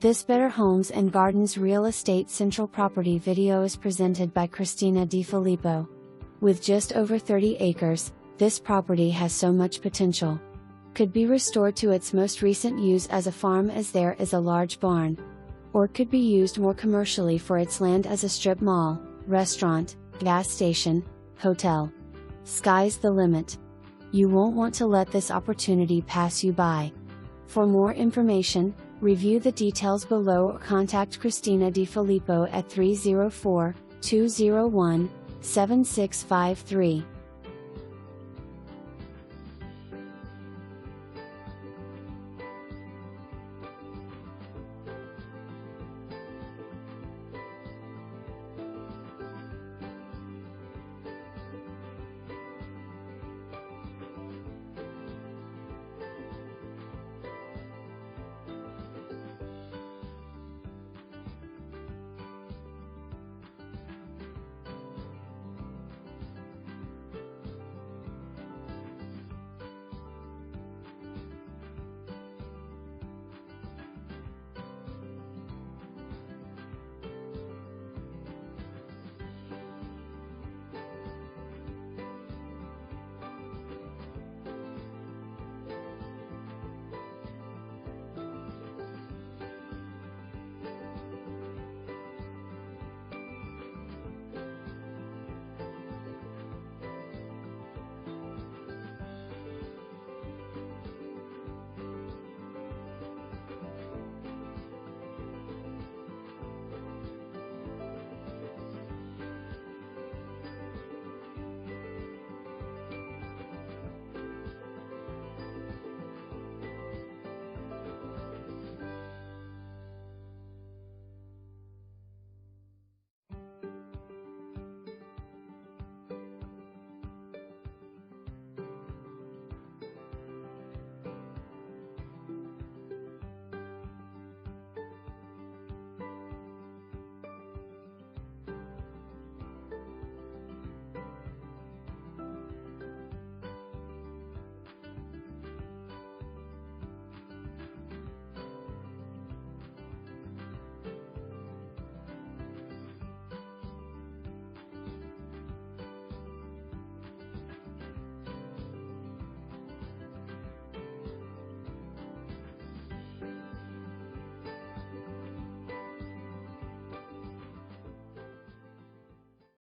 This Better Homes and Gardens Real Estate Central Property video is presented by Christina DiFilippo. With just over 30 acres, this property has so much potential. Could be restored to its most recent use as a farm as there is a large barn. Or could be used more commercially for its land as a strip mall, restaurant, gas station, hotel. Sky's the limit. You won't want to let this opportunity pass you by. For more information, review the details below or contact Christina DiFilippo at 304-201-7653.